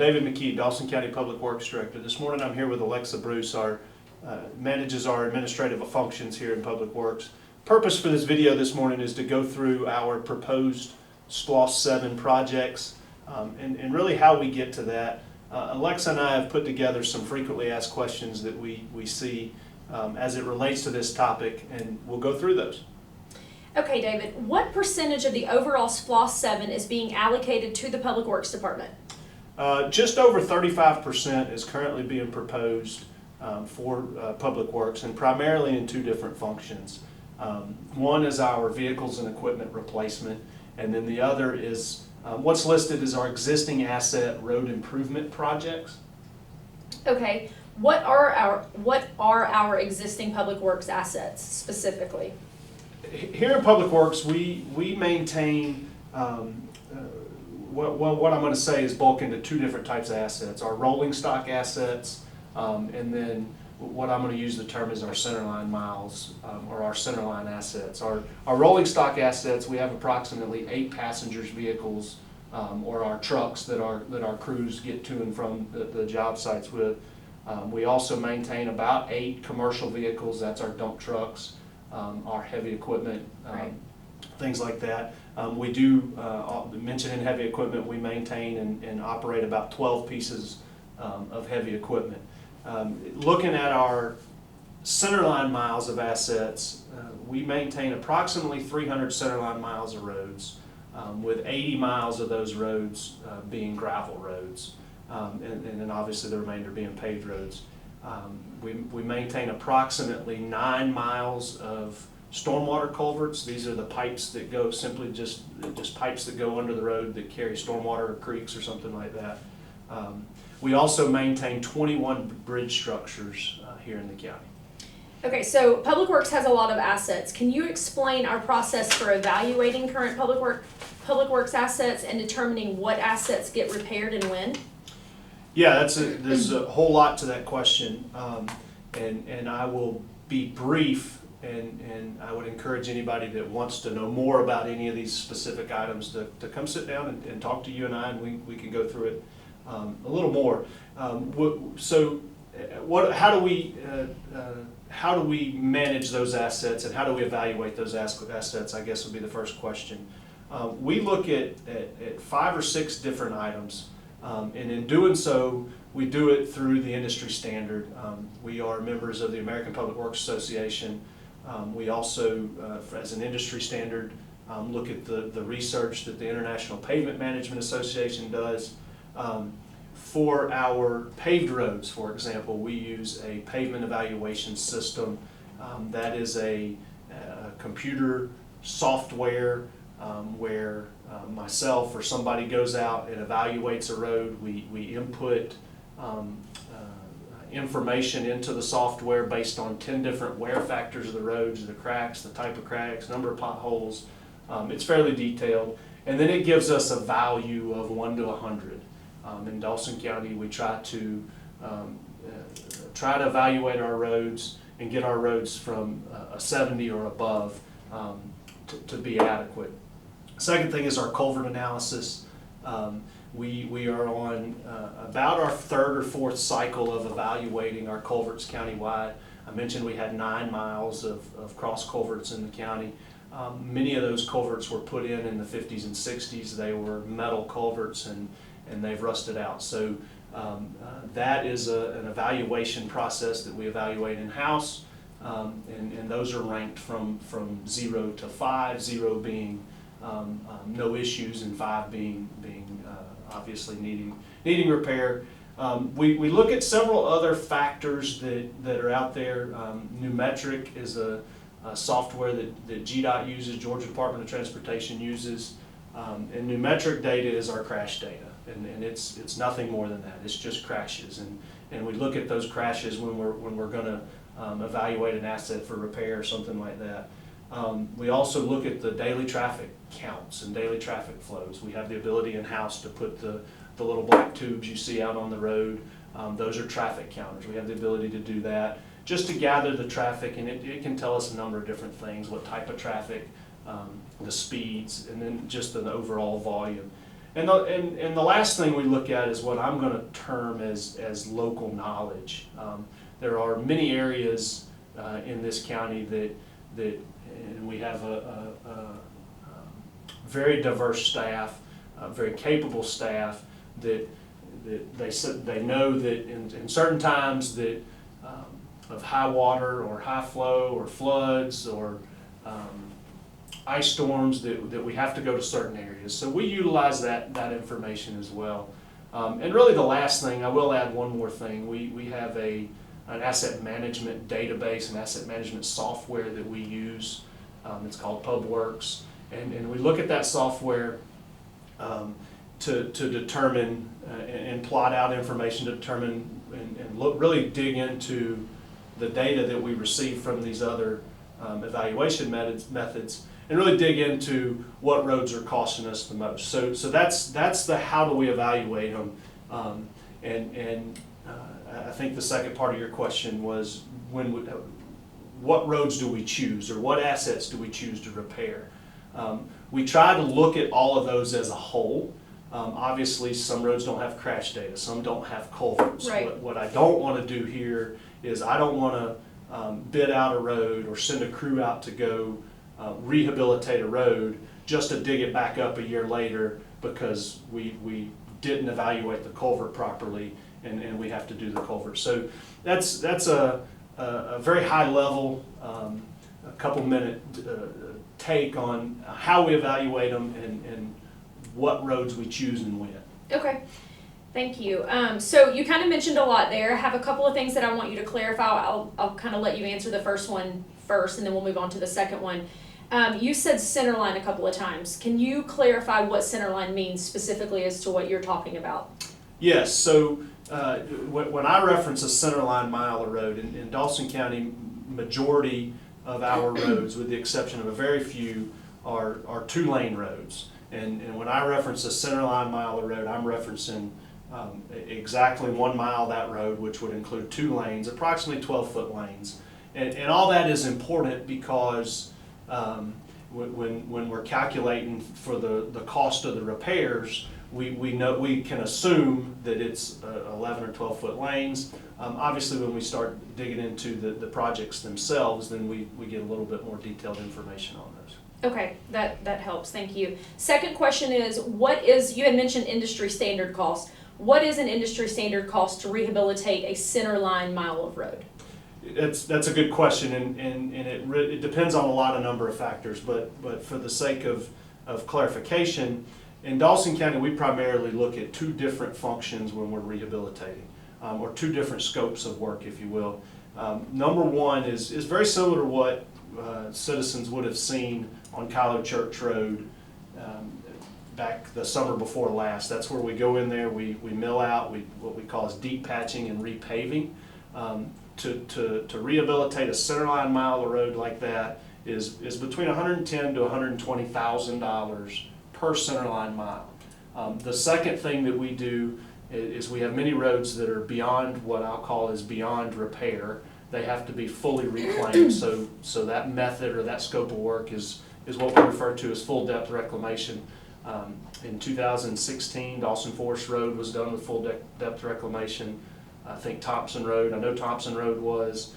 David McKee, Dawson County Public Works Director. This morning I'm here with Alexa Bruce, manages our administrative functions here in Public Works. Purpose for this video this morning is to go through our proposed SPLOST 7 projects and really how we get to that. Alexa and I have put together some frequently asked questions that we see as it relates to this topic, and we'll go through those. Okay, David, what percentage of the overall SPLOST 7 is being allocated to the Public Works Department? Just over 35% is currently being proposed for Public Works, and primarily in two different functions. One is our vehicles and equipment replacement, and then the other is what's listed as our existing asset road improvement projects. Okay, what are our existing Public Works assets specifically? Here in Public Works, we maintain what I'm going to say is bulk into two different types of assets: our rolling stock assets, and then what I'm going to use the term is our Centerline miles, or our Centerline assets. Our rolling stock assets, we have approximately 8 passengers vehicles, or our trucks that our crews get to and from the job sites with. We also maintain about 8 commercial vehicles. That's our dump trucks, our heavy equipment, Right. things like that. We do, mention in heavy equipment, we maintain and operate about 12 pieces of heavy equipment. Looking at our Centerline miles of assets, we maintain approximately 300 Centerline miles of roads, with 80 miles of those roads being gravel roads, and then obviously the remainder being paved roads. We maintain approximately 9 miles of stormwater culverts. These are the pipes that go simply just pipes that go under the road that carry stormwater or creeks or something like that. We also maintain 21 bridge structures here in the county. Okay, so Public Works has a lot of assets. Can you explain our process for evaluating current Public Works assets and determining what assets get repaired and when? Yeah, there's a whole lot to that question, and I will be brief, and I would encourage anybody that wants to know more about any of these specific items to come sit down and talk to you and I, and we can go through it a little more. How do we manage those assets, and how do we evaluate those assets, I guess would be the first question. We look at 5 or 6 different items. And in doing so, we do it through the industry standard. We are members of the American Public Works Association. We also, as an industry standard, look at the research that the International Pavement Management Association does. For our paved roads, for example, we use a pavement evaluation system. That is a computer software where myself or somebody goes out and evaluates a road. We input information into the software based on 10 different wear factors of the roads, the cracks, the type of cracks, number of potholes. It's fairly detailed, and then it gives us a value of 1 to 100. In Dawson County, we try to evaluate our roads and get our roads from a 70 or above to be adequate. Second thing is our culvert analysis. We are on about our 3rd or 4th cycle of evaluating our culverts countywide. I mentioned we had 9 miles of cross culverts in the county. Many of those culverts were put in the 50s and 60s. They were metal culverts, and they've rusted out. So that is an evaluation process that we evaluate in-house, and those are ranked from 0 to 5, 0 being no issues, and 5 being obviously needing repair. We look at several other factors that are out there. Numetric is a software that GDOT uses, Georgia Department of Transportation uses, and Numetric data is our crash data, and it's nothing more than that. It's just crashes, and we look at those crashes when we're going to evaluate an asset for repair or something like that. We also look at the daily traffic counts and daily traffic flows. We have the ability in-house to put the little black tubes you see out on the road. Those are traffic counters. We have the ability to do that just to gather the traffic, and it can tell us a number of different things: what type of traffic, the speeds, and then just an overall volume. And the last thing we look at is what I'm going to term as local knowledge. There are many areas in this county that and we have a very diverse staff, very capable staff that they know that in certain times that of high water or high flow or floods or ice storms that we have to go to certain areas. So we utilize that information as well. And really the last thing, I will add one more thing. We have an asset management database and asset management software that we use. It's called PubWorks. And we look at that software to determine and plot out information to determine and really dig into the data that we receive from these other evaluation methods and really dig into what roads are costing us the most. So that's the how do we evaluate them. I think the second part of your question was what roads do we choose or what assets do we choose to repair? We try to look at all of those as a whole. Obviously, some roads don't have crash data, some don't have culverts. Right. What I don't want to do here is I don't want to bid out a road or send a crew out to go rehabilitate a road just to dig it back up a year later because we didn't evaluate the culvert properly and we have to do the culvert. So that's a very high level, a couple minute take on how we evaluate them and what roads we choose and when. Okay, thank you. So you kind of mentioned a lot there. I have a couple of things that I want you to clarify. I'll kind of let you answer the first one first, and then we'll move on to the second one. You said Centerline a couple of times. Can you clarify what Centerline means specifically as to what you're talking about? Yes, so when I reference a centerline mile of road, in Dawson County, majority of our roads, with the exception of a very few, are 2-lane roads. And when I reference a centerline mile of road, I'm referencing exactly 1 mile of that road, which would include 2 lanes, approximately 12-foot lanes. And all that is important because when we're calculating for the cost of the repairs, we know we can assume that it's 11 or 12-foot lanes. Obviously, when we start digging into the projects themselves, then we get a little bit more detailed information on those. Okay, that helps, thank you. Second question is, you had mentioned industry standard cost. What is an industry standard cost to rehabilitate a centerline mile of road? That's a good question, and it depends on a number of factors, but for the sake of clarification, in Dawson County, we primarily look at 2 different functions when we're rehabilitating, or 2 different scopes of work, if you will. Number one is very similar to what citizens would have seen on Kylo Church Road back the summer before last. That's where we go in there, we mill out, what we call is deep patching and repaving. To rehabilitate a centerline mile of road like that is between $110,000 to $120,000 per centerline mile. The second thing that we do is we have many roads that are beyond what I'll call is beyond repair. They have to be fully reclaimed. So that method or that scope of work is what we refer to as full depth reclamation. In 2016, Dawson Forest Road was done with full depth reclamation. I think Thompson Road, I know Thompson Road was,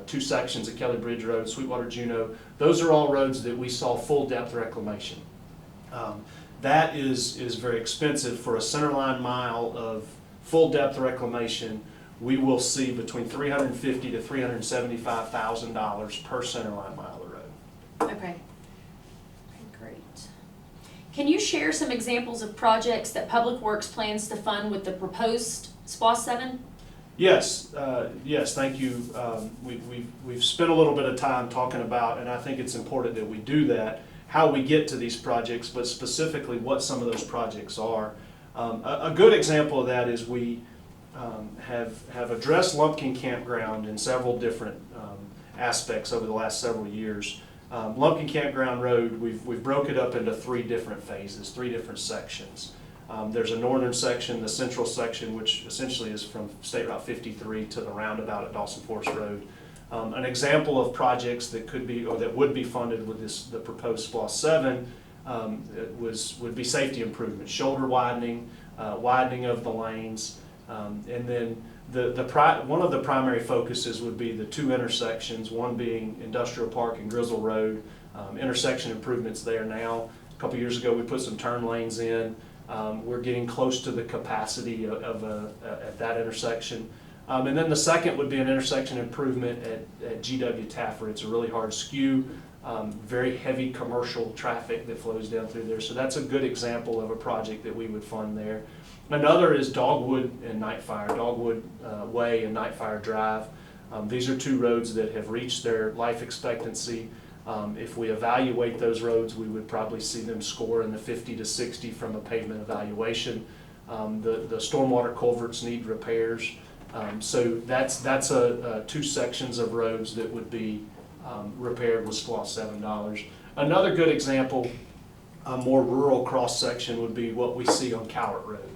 2 sections of Kelly Bridge Road, Sweetwater Juneau. Those are all roads that we saw full depth reclamation. That is very expensive. For a centerline mile of full depth reclamation, we will see between $350,000 to $375,000 per centerline mile of road. Okay, great. Can you share some examples of projects that Public Works plans to fund with the proposed SPLOST 7? Yes, thank you. We've spent a little bit of time talking about, and I think it's important that we do that, how we get to these projects, but specifically what some of those projects are. A good example of that is we have addressed Lumpkin Campground in several different aspects over the last several years. Lumpkin Campground Road, we've broke it up into 3 different phases, 3 different sections. There's a northern section, the central section, which essentially is from State Route 53 to the roundabout at Dawson Forest Road. An example of projects that could be or that would be funded with the proposed SPLOST 7 would be safety improvements, shoulder widening, widening of the lanes, and then one of the primary focuses would be the two intersections, one being Industrial Park and Grizzle Road, intersection improvements there now. A couple years ago we put some turn lanes in. We're getting close to the capacity at that intersection. And then the second would be an intersection improvement at GW Taffer. It's a really hard skew, very heavy commercial traffic that flows down through there. So that's a good example of a project that we would fund there. Another is Dogwood and Nightfire, Dogwood Way and Nightfire Drive. These are two roads that have reached their life expectancy. If we evaluate those roads, we would probably see them score in the 50 to 60 from a pavement evaluation. The stormwater culverts need repairs. So that's two sections of roads that would be repaired with SPLOST $7. Another good example, a more rural cross section, would be what we see on Cowart Road.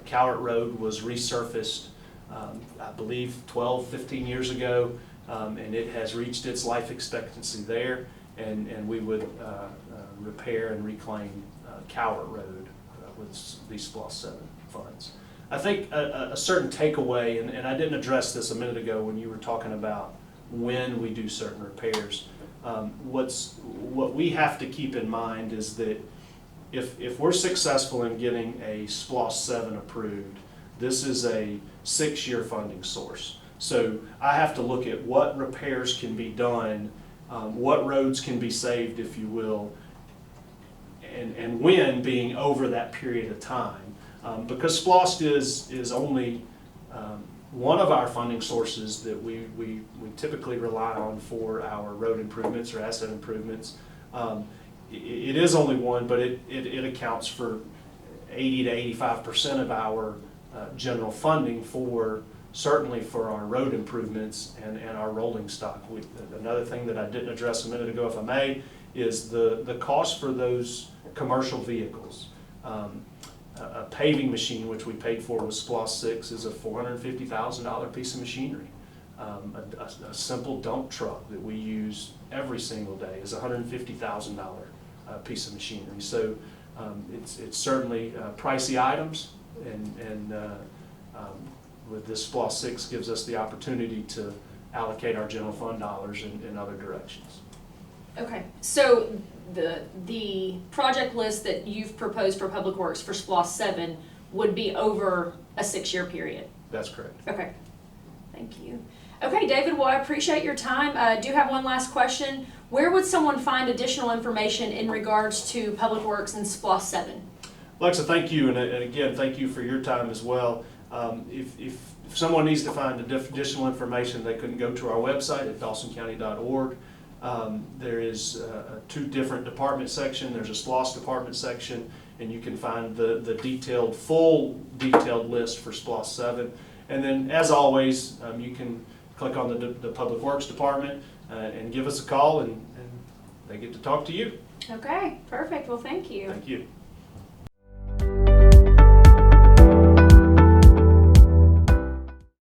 Cowart Road was resurfaced, I believe 12, 15 years ago, and it has reached its life expectancy there, and we would repair and reclaim Cowart Road with these SPLOST 7 funds. I think a certain takeaway, and I didn't address this a minute ago when you were talking about when we do certain repairs. What we have to keep in mind is that if we're successful in getting a SPLOST 7 approved, this is a 6-year funding source. So I have to look at what repairs can be done, what roads can be saved, if you will, and when being over that period of time. Because SPLOST is only one of our funding sources that we typically rely on for our road improvements or asset improvements. It is only one, but it accounts for 80 to 85% of our general funding certainly for our road improvements and our rolling stock. Another thing that I didn't address a minute ago, if I may, is the cost for those commercial vehicles. A paving machine, which we paid for with SPLOST 6, is a $450,000 piece of machinery. A simple dump truck that we use every single day is a $150,000 piece of machinery. So it's certainly pricey items, and with this SPLOST 6 gives us the opportunity to allocate our general fund dollars in other directions. Okay, so the project list that you've proposed for Public Works for SPLOST 7 would be over a 6-year period? That's correct. Okay, thank you. Okay, David, well, I appreciate your time. I do have one last question. Where would someone find additional information in regards to Public Works and SPLOST 7? Alexa, thank you, and again, thank you for your time as well. If someone needs to find additional information, they can go to our website at dawsoncounty.org. There is 2 different department sections. There's a SPLOST department section, and you can find the full detailed list for SPLOST 7. And then, as always, you can click on the Public Works department and give us a call, and they get to talk to you. Okay, perfect. Well, thank you. Thank you.